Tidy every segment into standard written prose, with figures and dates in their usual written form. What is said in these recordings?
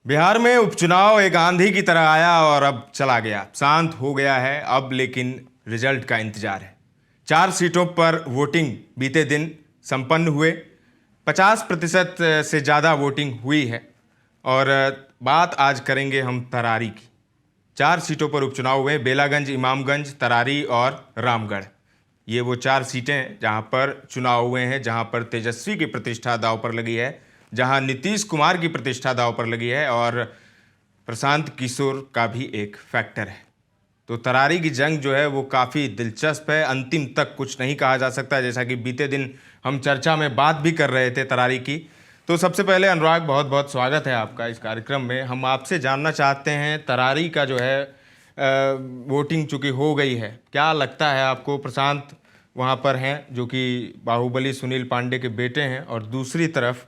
बिहार में उपचुनाव एक आंधी की तरह आया और अब चला गया। शांत हो गया है अब, लेकिन रिजल्ट का इंतजार है। 4 सीटों पर वोटिंग बीते दिन संपन्न हुए। 50% से ज़्यादा वोटिंग हुई है और बात आज करेंगे हम तरारी की। 4 सीटों पर उपचुनाव हुए, बेलागंज, इमामगंज, तरारी और रामगढ़। ये वो 4 सीटें हैं जहां पर चुनाव हुए हैं, जहां पर तेजस्वी की प्रतिष्ठा दांव पर लगी है, जहां नीतीश कुमार की प्रतिष्ठा दांव पर लगी है और प्रशांत किशोर का भी एक फैक्टर है। तो तरारी की जंग जो है वो काफ़ी दिलचस्प है। अंतिम तक कुछ नहीं कहा जा सकता, जैसा कि बीते दिन हम चर्चा में बात भी कर रहे थे तरारी की। तो सबसे पहले अनुराग, बहुत बहुत स्वागत है आपका इस कार्यक्रम में। हम आपसे जानना चाहते हैं, तरारी का जो है वोटिंग चूँकि हो गई है, क्या लगता है आपको? प्रशांत वहाँ पर हैं जो कि बाहुबली सुनील पांडे के बेटे हैं, और दूसरी तरफ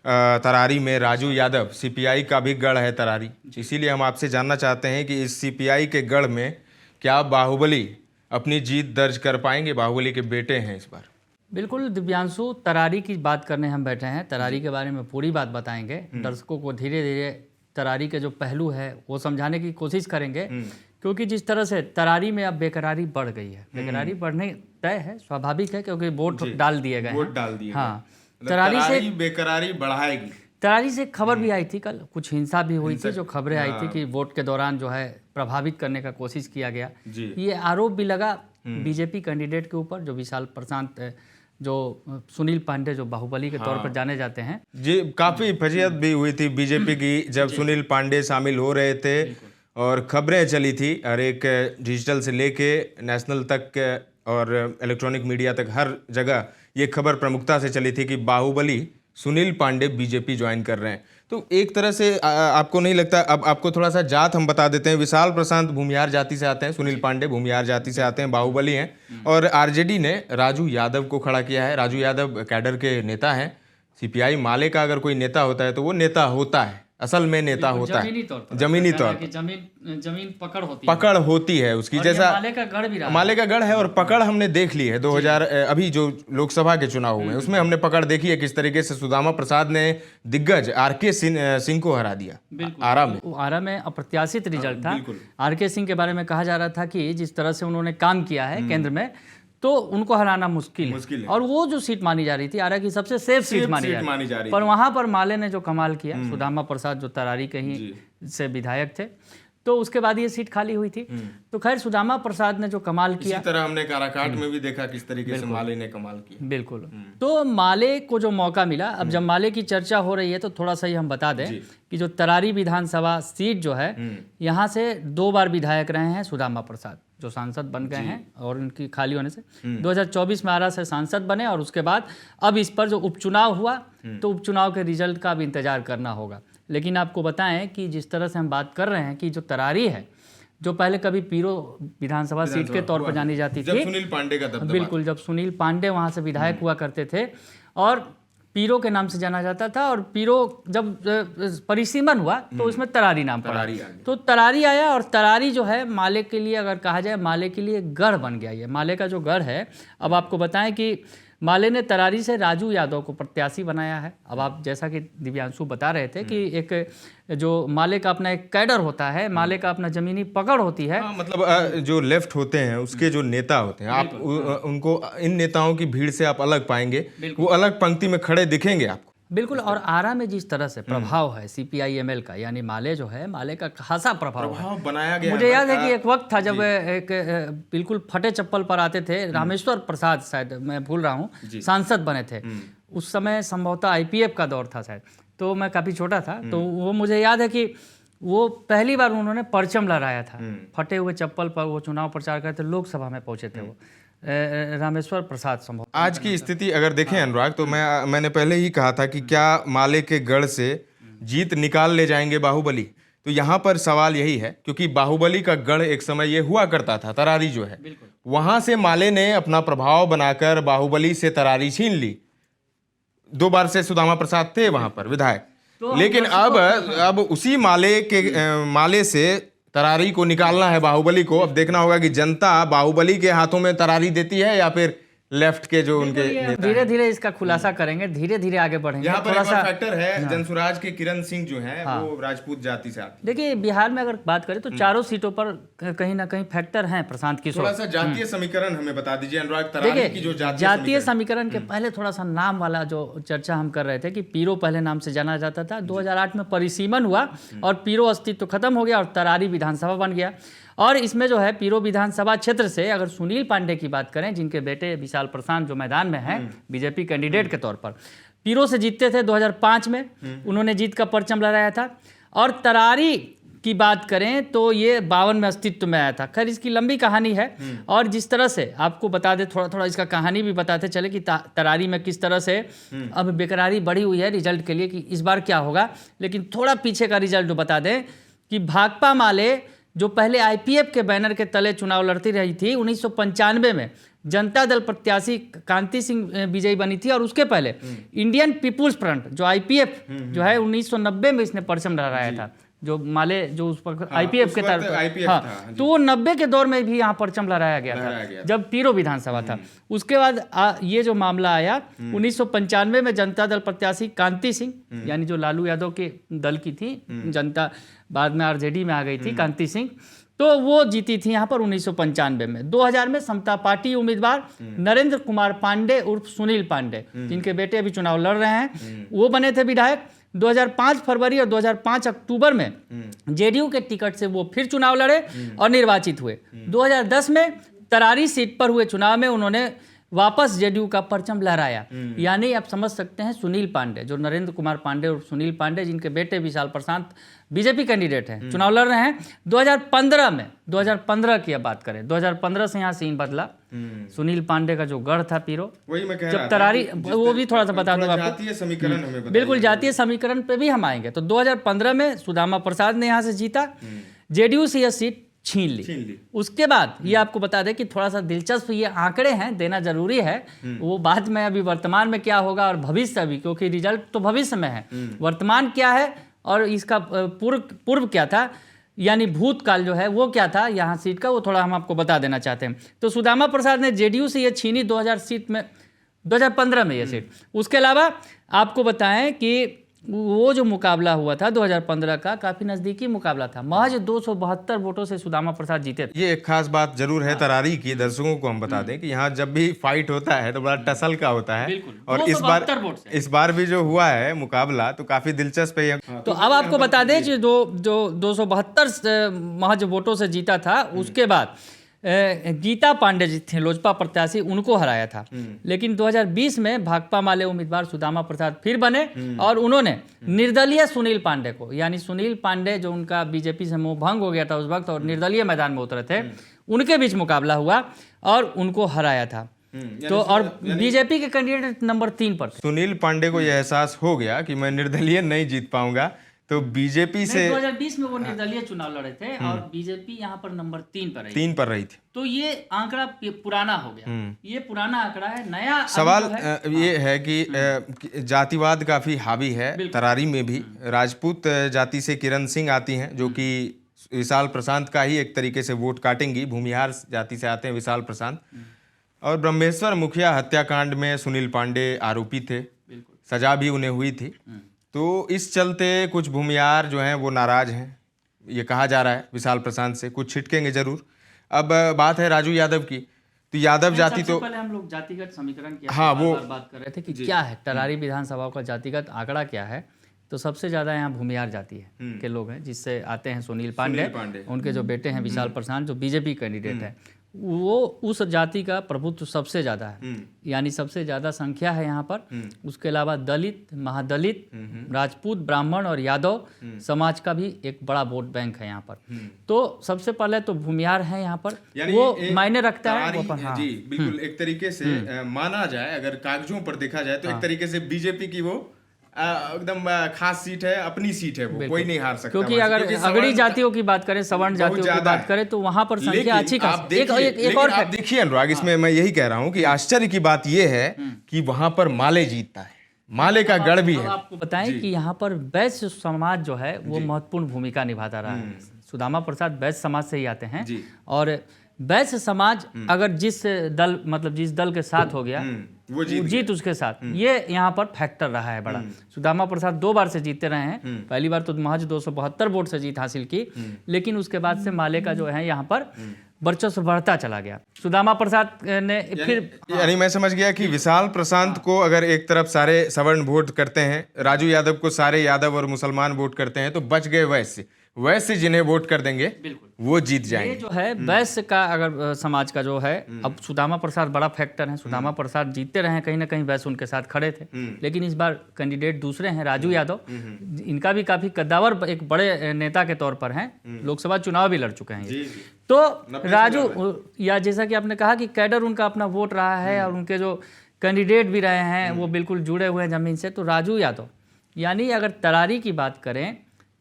तरारी में राजू यादव, सीपीआई का भी गढ़ है तरारी। इसीलिए हम आपसे जानना चाहते हैं कि इस सीपीआई के गढ़ में क्या बाहुबली अपनी जीत दर्ज कर पाएंगे? बाहुबली के बेटे हैं इस बार। बिल्कुल दिव्यांशु, तरारी की बात करने हम बैठे हैं। तरारी के बारे में पूरी बात बताएंगे, दर्शकों को धीरे धीरे तरारी के जो पहलू है वो समझाने की कोशिश करेंगे। क्योंकि जिस तरह से तरारी में अब बेकरारी बढ़ गई है, बेकरारी बढ़ने तय है, स्वाभाविक है, क्योंकि वोट डाल दिए गए, वोट डाल दिए। हाँ, तरारी से बेकरारी बढ़ाएगी। तरारी से खबर भी आई थी कल, कुछ हिंसा भी हुई थी, जो खबरें आई थी कि वोट के दौरान जो है प्रभावित करने का कोशिश किया गया। ये आरोप भी लगा बीजेपी कैंडिडेट के ऊपर, जो विशाल प्रशांत, जो सुनील पांडे, जो बाहुबली के तौर पर जाने जाते हैं। जी, काफ़ी फजीहत भी हुई थी बीजेपी की जब सुनील पांडे शामिल हो रहे थे और खबरें चली थी, हर एक डिजिटल से लेके नेशनल तक और इलेक्ट्रॉनिक मीडिया तक, हर जगह ये खबर प्रमुखता से चली थी कि बाहुबली सुनील पांडे बीजेपी ज्वाइन कर रहे हैं। तो एक तरह से आपको नहीं लगता? अब आपको थोड़ा सा जात हम बता देते हैं। विशाल प्रशांत भूमिहार जाति से आते हैं, सुनील पांडे भूमिहार जाति से आते हैं, बाहुबली हैं। और आरजेडी ने राजू यादव को खड़ा किया है। राजू यादव कैडर के नेता हैं। सीपीआई माले का अगर कोई नेता होता है तो वो नेता होता है, असल में नेता होता है, जमीनी तौर पर जमीन पकड़ होती है उसकी। जैसा माले का गढ़ भी रहा, माले का गढ़ है, और पकड़ हमने देख ली है 2000 अभी जो लोकसभा के चुनाव हुए उसमें हमने पकड़ देखी है किस तरीके से सुदामा प्रसाद ने दिग्गज आरके सिंह को हरा दिया आरा में अप्रत्याशित रिजल्ट था। आरके सिंह के बारे में कहा जा रहा था कि जिस तरह से उन्होंने काम किया है केंद्र में, तो उनको हराना मुश्किल है। और वो जो सीट मानी जा रही थी, आरा की सबसे सेफ सीट मानी जा रही थी, पर वहां पर माले ने जो कमाल किया, सुदामा प्रसाद जो तरारी कहीं से विधायक थे, तो उसके बाद ये सीट खाली हुई थी। तो खैर, सुदामा प्रसाद ने जो कमाल किया, इसी तरह हमने काराकाट में भी देखा किस तरीके से माले ने कमाल किया। बिल्कुल। तो माले को जो मौका मिला, अब जब माले की चर्चा हो रही है तो थोड़ा सा ही हम बता दें कि जो तरारी विधानसभा सीट जो है, यहाँ से 2 बार विधायक रहे हैं सुदामा प्रसाद, जो सांसद बन गए हैं, और उनकी खाली होने से 2024 में आरा से सांसद बने, और उसके बाद अब इस पर जो उपचुनाव हुआ, तो उपचुनाव के रिजल्ट का भी इंतजार करना होगा। लेकिन आपको बताएं कि जिस तरह से हम बात कर रहे हैं कि जो तरारी है, जो पहले कभी पीरो विधानसभा सीट के तौर पर जानी जाती थी, सुनील पांडे का दबदबा, बिल्कुल, जब सुनील पांडे वहाँ से विधायक हुआ करते थे और पीरो के नाम से जाना जाता था, और पीरो जब परिसीमन हुआ तो उसमें तरारी नाम पड़ा, तो तरारी आया। और तरारी जो है माले के लिए, अगर कहा जाए, माले के लिए गढ़ बन गया। ये माले का जो गढ़ है, अब आपको बताएं कि माले ने तरारी से राजू यादव को प्रत्याशी बनाया है। अब आप, जैसा कि दिव्यांशु बता रहे थे, कि एक जो माले का अपना एक कैडर होता है, माले का अपना जमीनी पकड़ होती है, मतलब जो लेफ्ट होते हैं उसके जो नेता होते हैं, आप उनको, इन नेताओं की भीड़ से आप अलग पाएंगे, वो अलग पंक्ति में खड़े दिखेंगे आपको। बिल्कुल। और आरा में जिस तरह से प्रभाव है CPI-ML का, यानी माले जो है, माले का खासा प्रभाव बनाया गया। मुझे याद है कि एक वक्त था जब एक बिल्कुल फटे चप्पल पर आते थे, रामेश्वर प्रसाद, शायद मैं भूल रहा हूँ, सांसद बने थे उस समय, संभवतः IPF का दौर था शायद, तो मैं काफ़ी छोटा था। तो वो मुझे याद है कि वो पहली बार उन्होंने परचम लहराया था, फटे हुए चप्पल पर वो चुनाव प्रचार करते, लोकसभा में पहुंचे थे वो, रामेश्वर प्रसाद संभव। आज की स्थिति अगर देखें अनुराग, तो मैंने पहले ही कहा था कि क्या माले के गढ़ से जीत निकाल ले जाएंगे बाहुबली? तो यहाँ पर सवाल यही है, क्योंकि बाहुबली का गढ़ एक समय ये हुआ करता था, तरारी जो है, वहां से माले ने अपना प्रभाव बनाकर बाहुबली से तरारी छीन ली। 2 बार से सुदामा प्रसाद थे वहां पर विधायक, लेकिन अब उसी माले से तरारी को निकालना है, बाहुबली को। अब देखना होगा कि जनता बाहुबली के हाथों में तरारी देती है या फिर लेफ्ट के जो उनके नेता धीरे धीरे इसका खुलासा करेंगे, धीरे धीरे आगे बढ़ेंगे। यहाँ पर थोड़ा एक सा और फैक्टर है, जनसुराज के किरण सिंह जो हैं वो राजपूत जाति से आते हैं। देखिए बिहार में अगर बात करें तो चारों सीटों पर कहीं ना कहीं फैक्टर हैं प्रशांत किशोर। थोड़ा सा जातीय समीकरण हमें बता दीजिए अनुराग तरारी की जो जातीय समीकरण के पहले थोड़ा सा नाम वाला जो चर्चा हम कर रहे थे कि पीरो पहले नाम से जाना जाता था, 2008 में परिसीमन हुआ और पीरो अस्तित्व खत्म हो गया और तरारी विधानसभा बन गया। और इसमें जो है पीरो विधानसभा क्षेत्र से अगर सुनील पांडे की बात करें, जिनके बेटे विशाल प्रशांत जो मैदान में हैं बीजेपी कैंडिडेट के तौर पर, पीरो से जीतते थे 2005 में, उन्होंने जीत का परचम लहराया था। और तरारी की बात करें तो ये 52 में अस्तित्व में आया था। खैर इसकी लंबी कहानी है और जिस तरह से आपको बता दे, थोड़ा थोड़ा इसका कहानी भी बताते चले कि तरारी में किस तरह से अब बेकरारी बढ़ी हुई है रिजल्ट के लिए कि इस बार क्या होगा। लेकिन थोड़ा पीछे का रिजल्ट बता दें कि भाकपा माले जो पहले आईपीएफ के बैनर के तले चुनाव लड़ती रही थी, 1995 में जनता दल प्रत्याशी कांति सिंह विजयी बनी थी और उसके पहले इंडियन पीपुल्स फ्रंट जो आईपीएफ जो है 1990 में इसने परचम लहराया था, जो माले जो उस पर आईपीएफ के तरफ हाँ, तो वो 90 के दौर में भी यहाँ परचम लहराया गया था जब पीरो विधानसभा था। उसके बाद ये जो मामला आया 1995 में जनता दल प्रत्याशी कांति सिंह यानी जो लालू यादव के दल की थी जनता, बाद में आरजेडी में आ गई थी कांति सिंह, तो वो जीती थी यहाँ पर 1995 में। 2000 में समता पार्टी उम्मीदवार नरेंद्र कुमार पांडे उर्फ सुनील पांडे, जिनके बेटे अभी चुनाव लड़ रहे हैं, वो बने थे विधायक। 2005 फरवरी और 2005 अक्टूबर में जेडीयू के टिकट से वो फिर चुनाव लड़े और निर्वाचित हुए। 2010 में तरारी सीट पर हुए चुनाव में उन्होंने वापस जेडीयू का परचम लहराया। यानी आप समझ सकते हैं सुनील पांडे, जो नरेंद्र कुमार पांडे और सुनील पांडे जिनके बेटे विशाल प्रशांत बीजेपी कैंडिडेट हैं, चुनाव लड़ रहे हैं। 2015 में 2015 की अब बात करें, 2015 से यहाँ सीन बदला। सुनील पांडे का जो गढ़ था पीरो, वही मैं कह जब तरारी, वो भी थोड़ा सा बता दूं आपको, जातीय समीकरण हमें बिल्कुल जातीय समीकरण पे भी हम आएंगे। तो 2015 में सुदामा प्रसाद ने यहाँ से जीता, जेडीयू से यह सीट छीन ली। उसके बाद ये आपको बता दें कि थोड़ा सा दिलचस्प ये आंकड़े हैं, देना जरूरी है। वो बाद में अभी वर्तमान में क्या होगा और भविष्य भी, क्योंकि रिजल्ट तो भविष्य में है, वर्तमान क्या है और इसका पूर्व क्या था, यानी भूतकाल जो है वो क्या था यहाँ सीट का, वो थोड़ा हम आपको बता देना चाहते हैं। तो सुदामा प्रसाद ने जेडीयू से ये छीनी 2015 में ये सीट। उसके अलावा आपको बताएं कि वो जो मुकाबला हुआ था 2015 का, काफी नजदीकी मुकाबला था, महज 272 वोटों से सुदामा प्रसाद जीते थे। ये एक खास बात जरूर है तरारी की, दर्शकों को हम बता दें कि यहाँ जब भी फाइट होता है तो बड़ा टसल का होता है। और इस बार भी जो हुआ है मुकाबला तो काफी दिलचस्प है। तो अब आपको बता दें कि जो 272 महज वोटों से जीता था, उसके बाद गीता पांडे जी थे लोजपा प्रत्याशी, उनको हराया था। लेकिन 2020 में भाकपा माले उम्मीदवार सुदामा प्रसाद फिर बने और उन्होंने निर्दलीय सुनील पांडे को, यानी सुनील पांडे जो उनका बीजेपी से मोह भंग हो गया था उस वक्त और निर्दलीय मैदान में उतरे थे, उनके बीच मुकाबला हुआ और उनको हराया था। तो और बीजेपी के कैंडिडेट नंबर 3 पर थे। सुनील पांडे को यह एहसास हो गया कि मैं निर्दलीय नहीं जीत पाऊंगा, तो बीजेपी से 2020 में वो निर्दलीय चुनाव लड़े थे और बीजेपी यहाँ पर नंबर 3 पर रही थी। तो ये आंकड़ा पुराना हो गया, ये पुराना आंकड़ा है। नया सवाल ये है कि जातिवाद काफी हावी है तरारी में भी। राजपूत जाति से किरण सिंह आती हैं जो कि विशाल प्रशांत का ही एक तरीके से वोट काटेंगी। भूमिहार जाति से आते हैं विशाल प्रशांत। और ब्रह्मेश्वर मुखिया हत्याकांड में सुनील पांडे आरोपी थे, सजा भी उन्हें हुई थी। तो इस चलते कुछ भूमिहार जो हैं वो नाराज हैं, ये कहा जा रहा है विशाल प्रशांत से कुछ छिटकेंगे जरूर। अब बात है राजू यादव की, तो यादव जाति तो पहले हम लोग जातिगत समीकरण की वो बात कर रहे थे कि क्या है तरारी विधानसभा का जातिगत आंकड़ा क्या है। तो सबसे ज्यादा यहाँ भूमिहार जाति है के लोग हैं, जिससे आते हैं सुनील पांडे, उनके जो बेटे हैं विशाल प्रशांत जो बीजेपी कैंडिडेट है, वो उस जाति का प्रभुत्व सबसे ज्यादा है, यानी सबसे ज्यादा संख्या है यहाँ पर। उसके अलावा दलित, महादलित, राजपूत, ब्राह्मण और यादव समाज का भी एक बड़ा वोट बैंक है यहाँ पर। तो सबसे पहले तो भूमिहार है यहाँ पर, वो मायने रखता है वो पर। जी बिल्कुल, एक तरीके से माना जाए, अगर कागजों पर देखा जाए तो एक तरीके से बीजेपी की वो एकदम खास सीट है, अपनी सीट है, वो कोई नहीं हार सकता। क्योंकि अगर अगड़ी जातियों की बात करें, सवर्ण जातियों की बात करें तो वहां पर संख्या अच्छी खासी। एक और आप देखिए अनुराग, इसमें मैं यही कह रहा हूं कि आश्चर्य की बात यह है कि वहां पर माले जीतता है, माले का गढ़ भी है। आपको बताएं कि यहाँ पर वैश्य समाज जो है वो महत्वपूर्ण भूमिका निभाता रहा है। सुदामा प्रसाद वैश्य समाज से ही आते हैं और वैश्य समाज अगर जिस दल मतलब जिस दल के साथ हो गया वो जीत उसके साथ, ये यहाँ पर फैक्टर रहा है बड़ा। सुदामा प्रसाद 2 बार से जीतते रहे हैं। पहली बार तो महज 272 वोट से जीत हासिल की, लेकिन उसके बाद से माले का जो है यहाँ पर वर्चस्व बढ़ता चला गया। सुदामा प्रसाद ने फिर यानी मैं समझ गया कि विशाल प्रशांत को अगर एक तरफ सारे सवर्ण वोट करते हैं, राजू यादव को सारे यादव और मुसलमान वोट करते हैं, तो बच गए वैश्य जिन्हें वोट कर देंगे वो जीत जाएंगे। ये जो है वैश्य का अगर समाज का जो है, अब सुदामा प्रसाद बड़ा फैक्टर है। सुदामा प्रसाद जीतते रहे, कहीं ना कहीं वैश्य उनके साथ खड़े थे, लेकिन इस बार कैंडिडेट दूसरे हैं, राजू यादव। इनका भी काफी कद्दावर एक बड़े नेता के तौर पर हैं, लोकसभा चुनाव भी लड़ चुके हैं ये। तो राजू, या जैसा कि आपने कहा कि कैडर उनका अपना वोट रहा है और उनके जो कैंडिडेट भी रहे हैं वो बिल्कुल जुड़े हुए हैं जमीन से। तो राजू यादव, यानी अगर तरारी की बात करें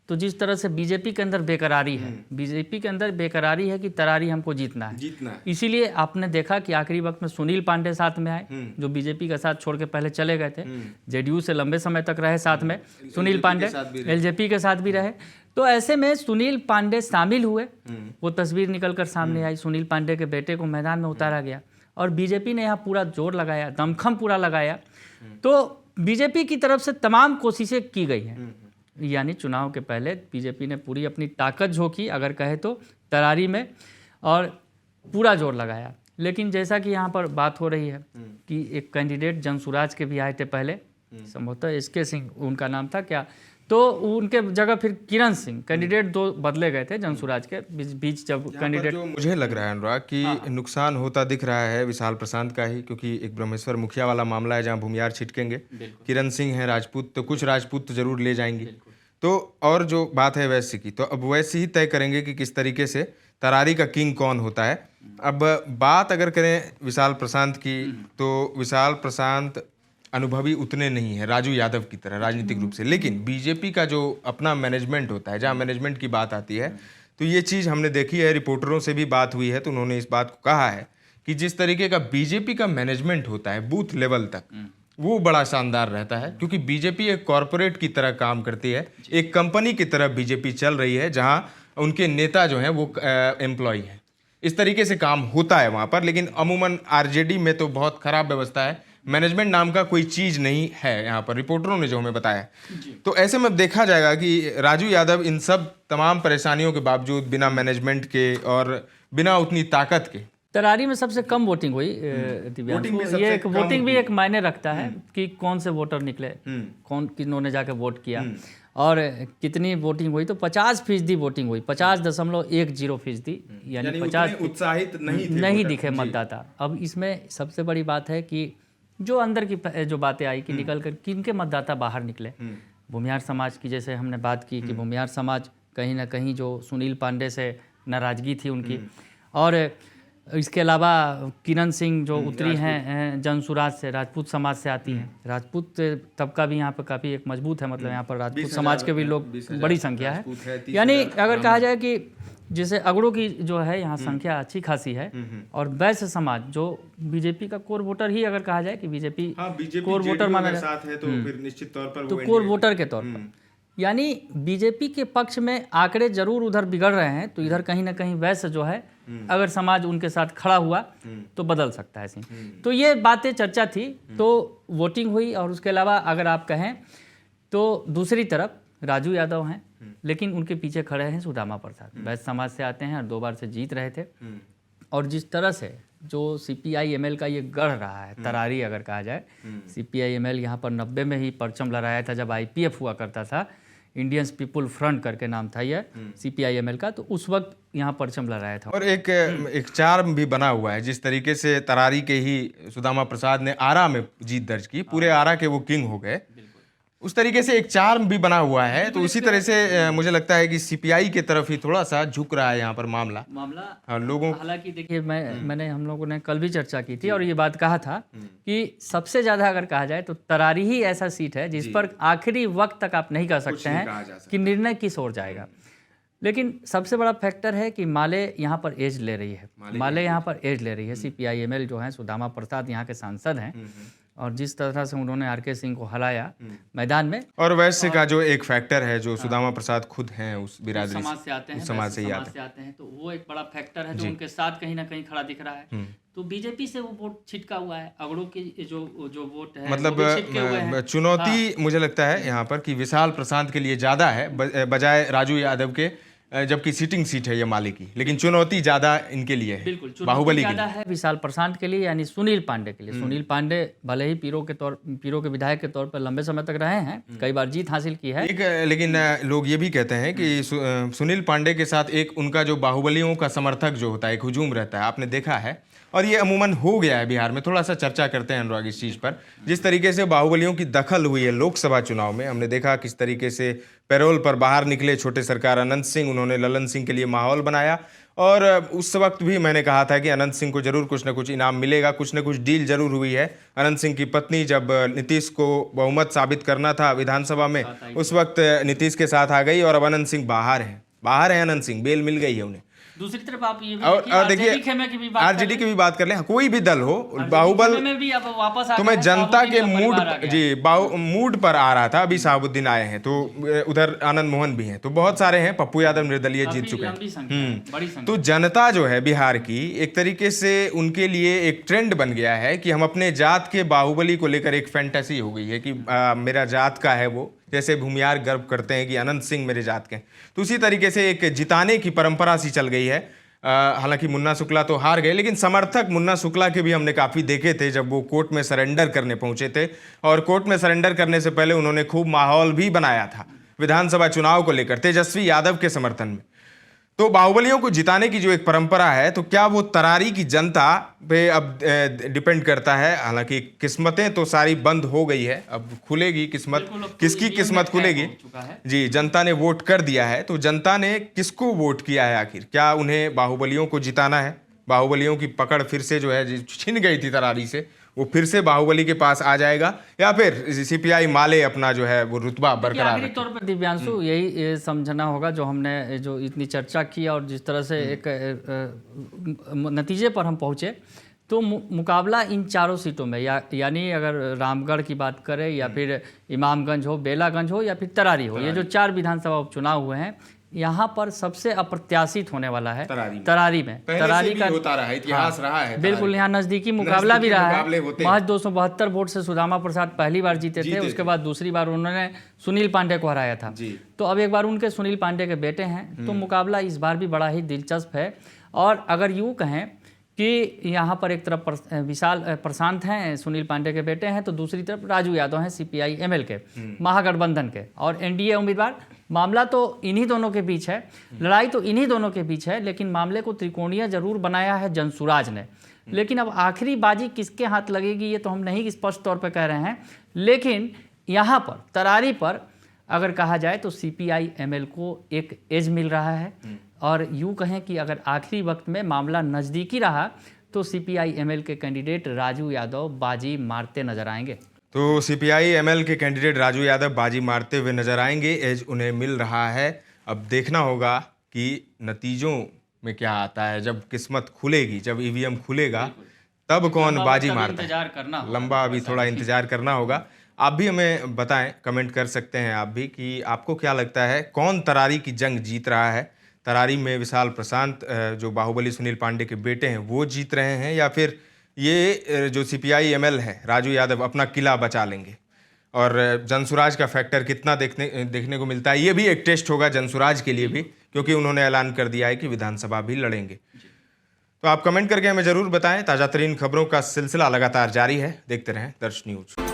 तो जिस तरह से बीजेपी के अंदर बेकरारी है, बीजेपी के अंदर बेकरारी है कि तरारी हमको जीतना है। इसीलिए आपने देखा कि आखिरी वक्त में सुनील पांडे साथ में आए, जो बीजेपी का साथ छोड़ के पहले चले गए थे। जेडीयू से लंबे समय तक रहे साथ में सुनील पांडे, एलजेपी के साथ भी रहे। तो ऐसे में सुनील पांडे शामिल हुए, वो तस्वीर निकल कर सामने आई। सुनील पांडे के बेटे को मैदान में उतारा गया और बीजेपी ने यहाँ पूरा जोर लगाया, दमखम पूरा लगाया। तो बीजेपी की तरफ से तमाम कोशिशें की गई हैं, यानी चुनाव के पहले बीजेपी ने पूरी अपनी ताकत झोंकी अगर कहे तो तरारी में, और पूरा जोर लगाया। लेकिन जैसा कि यहाँ पर बात हो रही है कि एक कैंडिडेट जनसुराज के भी आए थे पहले, संभवतः एसके सिंह उनका नाम था क्या, तो उनके जगह फिर किरण सिंह, कैंडिडेट 2 बदले गए थे जनसुराज के बीच जब कैंडिडेट। जो मुझे लग रहा है अनुराग कि नुकसान होता दिख रहा है विशाल प्रशांत का ही, क्योंकि एक ब्रह्मेश्वर मुखिया वाला मामला है जहां भूमियार छिटकेंगे। किरण सिंह है राजपूत, तो कुछ राजपूत तो जरूर ले जाएंगे। तो और जो बात है वैश्य की, तो अब वैसे ही तय करेंगे कि किस तरीके से तरारी का किंग कौन होता है। अब बात अगर करें विशाल प्रशांत की, तो विशाल प्रशांत अनुभवी उतने नहीं है राजू यादव की तरह राजनीतिक रूप से, लेकिन बीजेपी का जो अपना मैनेजमेंट होता है, जहाँ मैनेजमेंट की बात आती है, तो ये चीज़ हमने देखी है, रिपोर्टरों से भी बात हुई है, तो उन्होंने इस बात को कहा है कि जिस तरीके का बीजेपी का मैनेजमेंट होता है बूथ लेवल तक, वो बड़ा शानदार रहता है। क्योंकि बीजेपी एक कॉरपोरेट की तरह काम करती है, एक कंपनी की तरह बीजेपी चल रही है, जहां उनके नेता जो हैं वो एम्प्लॉय हैं। इस तरीके से काम होता है वहां पर। लेकिन अमूमन आरजेडी में तो बहुत खराब व्यवस्था है, मैनेजमेंट नाम का कोई चीज़ नहीं है यहाँ पर, रिपोर्टरों ने जो हमें बताया। तो ऐसे में देखा जाएगा कि राजू यादव इन सब तमाम परेशानियों के बावजूद, बिना मैनेजमेंट के और बिना उतनी ताकत के, तरारी में सबसे कम वोटिंग हुई दिव्यांशु। ये एक वोटिंग भी एक मायने रखता है कि कौन से वोटर निकले, कौन किन्होंने जाके वोट किया और कितनी वोटिंग हुई। तो 50% वोटिंग हुई, 50.10%, यानी 50 उत्साहित नहीं दिखे मतदाता। अब इसमें सबसे बड़ी बात है कि जो अंदर की जो बातें आई कि निकल कर किनके मतदाता बाहर निकले। भूमियार समाज की जैसे हमने बात की कि भूमियार समाज कहीं ना कहीं जो सुनील पांडे से नाराज़गी थी उनकी, और इसके अलावा किरण सिंह जो उतरी हैं जनसुराज से, राजपूत समाज से आती हैं। राजपूत तबका भी यहाँ पर काफ़ी एक मजबूत है, मतलब यहाँ पर राजपूत समाज के भी लोग बड़ी संख्या है। यानी अगर कहा जाए कि जैसे अगड़ों की जो है यहाँ संख्या अच्छी खासी है, और वैश्य समाज जो बीजेपी का कोर वोटर ही अगर कहा जाए कि बीजेपी कोर वोटर माना जाए, तो फिर निश्चित तौर पर तो कोर वोटर के तौर पर, यानी बीजेपी के पक्ष में आंकड़े जरूर उधर बिगड़ रहे हैं, तो इधर कहीं ना कहीं वैश्य जो है अगर समाज उनके साथ खड़ा हुआ तो बदल सकता है। तो ये बातें चर्चा थी, तो वोटिंग हुई। और उसके अलावा अगर आप कहें तो दूसरी तरफ राजू यादव हैं, लेकिन उनके पीछे खड़े हैं सुदामा प्रसाद, वैश्य समाज से आते हैं और 2 बार से जीत रहे थे। और जिस तरह से जो CPI-ML का ये गढ़ रहा है, तरारी अगर कहा जाए, CPI-ML यहाँ पर 90 में ही परचम लहराया था जब IPF हुआ करता था, इंडियंस पीपुल फ्रंट करके नाम था यह CPI-ML का, तो उस वक्त यहाँ परचम लहराया था। और एक चार्म भी बना हुआ है, जिस तरीके से तरारी के ही सुदामा प्रसाद ने आरा में जीत दर्ज की, पूरे आरा के वो किंग हो गए, उस तरीके से एक चार्म भी बना हुआ है। तो उसी तरह से मुझे लगता है कि CPI की तरफ ही थोड़ा सा झुक रहा है यहाँ पर मामला लोगों। हालांकि देखिए मैंने हम लोगों ने कल भी चर्चा की थी और ये बात कहा था कि सबसे ज़्यादा अगर कहा जाए तो तरारी ही ऐसा सीट है जिस पर आखिरी वक्त तक आप नहीं कह सकते हैं कि निर्णय किस ओर जाएगा। लेकिन सबसे बड़ा फैक्टर है कि माले यहाँ पर एज ले रही है, CPI-ML जो है, सुदामा प्रसाद यहाँ के सांसद हैं और जिस तरह से उन्होंने आर.के. सिंह को हराया मैदान में, और वैसे का जो एक फैक्टर है, जो सुदामा प्रसाद खुद हैं उस बिरादरी समाज से आते हैं, उस समाज से ही समाज से आते हैं, तो वो एक बड़ा फैक्टर है जो उनके साथ कहीं ना कहीं खड़ा दिख रहा है। तो बीजेपी से वो वोट छिटका हुआ है, अगड़ों की जो वोट है मतलब वो भी छिटके हुए हैं। चुनौती मुझे लगता है यहाँ पर कि विशाल प्रशांत के लिए ज़्यादा है बजाय राजू यादव के, जबकि सीटिंग सीट है ये माले की, लेकिन चुनौती ज़्यादा इनके लिए है, बिल्कुल बाहुबली ज़्यादा है विशाल प्रशांत के लिए, यानी सुनील पांडे के लिए। सुनील पांडे भले ही पीरो के विधायक के तौर पर लंबे समय तक रहे हैं, कई बार जीत हासिल की है। लेकिन लोग ये भी कहते हैं कि सुनील पांडे के साथ एक उनका जो बाहुबलियों का समर्थक जो होता है, एक हुजूम रहता है, आपने देखा है, और ये अमूमन हो गया है बिहार में। थोड़ा सा चर्चा करते हैं अनुराग इस चीज़ पर, जिस तरीके से बाहुबलियों की दखल हुई है लोकसभा चुनाव में। हमने देखा किस तरीके से पैरोल पर बाहर निकले छोटे सरकार अनंत सिंह, उन्होंने ललन सिंह के लिए माहौल बनाया, और उस वक्त भी मैंने कहा था कि अनंत सिंह को जरूर कुछ ना कुछ इनाम मिलेगा, कुछ ना कुछ डील जरूर हुई है। अनंत सिंह की पत्नी जब नीतीश को बहुमत साबित करना था विधानसभा में, उस वक्त नीतीश के साथ आ गई, और अब अनंत सिंह बाहर है अनंत सिंह, बेल मिल गई है उन्हें। दूसरी तरफ आप ये भी और देखिए आरजेडी की भी बात कर लें, कोई भी दल हो, बाहुबल में भी अब वापस तो मैं जनता के मूड पर आ रहा था। अभी साहबुद्दीन आए हैं, तो उधर आनंद मोहन भी हैं, तो बहुत सारे हैं, पप्पू यादव निर्दलीय जीत चुके हैं। तो जनता जो है बिहार की, एक तरीके से उनके लिए एक ट्रेंड बन गया है कि हम अपने जात के बाहुबली को लेकर, एक फैंटेसी हो गई है कि मेरा जात का है वो, जैसे भूमियार गर्व करते हैं कि अनंत सिंह मेरे जात के हैं, तो उसी तरीके से एक जिताने की परंपरा सी चल गई है। हालांकि मुन्ना शुक्ला तो हार गए, लेकिन समर्थक मुन्ना शुक्ला के भी हमने काफ़ी देखे थे जब वो कोर्ट में सरेंडर करने पहुंचे थे, और कोर्ट में सरेंडर करने से पहले उन्होंने खूब माहौल भी बनाया था विधानसभा चुनाव को लेकर तेजस्वी यादव के समर्थन में। तो बाहुबलियों को जिताने की जो एक परंपरा है, तो क्या वो तरारी की जनता पे अब डिपेंड करता है। हालांकि किस्मतें तो सारी बंद हो गई है, अब खुलेगी किस्मत, किसकी किस्मत खुलेगी जी। जनता ने वोट कर दिया है, तो जनता ने किसको वोट किया है आखिर? क्या उन्हें बाहुबलियों को जिताना है? बाहुबलियों की पकड़ फिर से जो है छिन गई थी तरारी से, वो फिर से बाहुबली के पास आ जाएगा, या फिर सीपीआई माले अपना जो है वो रुतबा बरकरार रखे? तौर पर दिव्यांशु यही समझना होगा, जो हमने जो इतनी चर्चा की और जिस तरह से एक नतीजे पर हम पहुंचे, तो मुकाबला इन चारों सीटों में, यानी अगर रामगढ़ की बात करें, या फिर इमामगंज हो, बेलागंज हो, या फिर तरारी हो, ये जो 4 विधानसभा उपचुनाव हुए हैं, यहाँ पर सबसे अप्रत्याशित होने वाला है तरारी में। तरारी का होता रहा है, इतिहास रहा है, बिल्कुल यहाँ नज़दीकी मुकाबला भी रहा है। महज 272 वोट से सुदामा प्रसाद पहली बार जीते थे, उसके बाद दूसरी बार उन्होंने सुनील पांडे को हराया था, तो अब एक बार उनके सुनील पांडे के बेटे हैं, तो मुकाबला इस बार भी बड़ा ही दिलचस्प है। और अगर यूँ कहें कि यहाँ पर एक तरफ विशाल प्रशांत हैं, सुनील पांडे के बेटे हैं, तो दूसरी तरफ राजू यादव हैं सीपीआई एमएल के, महागठबंधन के, और एनडीए उम्मीदवार। मामला तो इन्हीं दोनों के बीच है, लड़ाई तो इन्हीं दोनों के बीच है, लेकिन मामले को त्रिकोणीय जरूर बनाया है जनसुराज ने। लेकिन अब आखिरी बाजी किसके हाथ लगेगी ये तो हम नहीं स्पष्ट तौर पर कह रहे हैं, लेकिन यहाँ पर तरारी पर अगर कहा जाए तो सीपीआई एमएल को एक एज मिल रहा है, और यूँ कहें कि अगर आखिरी वक्त में मामला नज़दीकी रहा तो सीपीआई एमएल के कैंडिडेट राजू यादव बाजी मारते नजर आएंगे। तो सीपीआई एमएल के कैंडिडेट राजू यादव बाजी मारते हुए नजर आएंगे, एज उन्हें मिल रहा है। अब देखना होगा कि नतीजों में क्या आता है, जब किस्मत खुलेगी, जब ईवीएम खुलेगा, तब कौन बाजी मारता है। लंबा अभी थोड़ा इंतजार करना होगा। आप भी हमें बताएं, कमेंट कर सकते हैं आप भी, कि आपको क्या लगता है कौन तरारी की जंग जीत रहा है। तरारी में विशाल प्रशांत जो बाहुबली सुनील पांडे के बेटे हैं वो जीत रहे हैं, या फिर ये जो सीपीआई एमएल है राजू यादव अपना किला बचा लेंगे। और जनसुराज का फैक्टर कितना देखने को मिलता है, ये भी एक टेस्ट होगा जनसुराज के लिए भी, क्योंकि उन्होंने ऐलान कर दिया है कि विधानसभा भी लड़ेंगे। तो आप कमेंट करके हमें ज़रूर बताएं। ताज़ा तरीन खबरों का सिलसिला लगातार जारी है, देखते रहें दर्श न्यूज।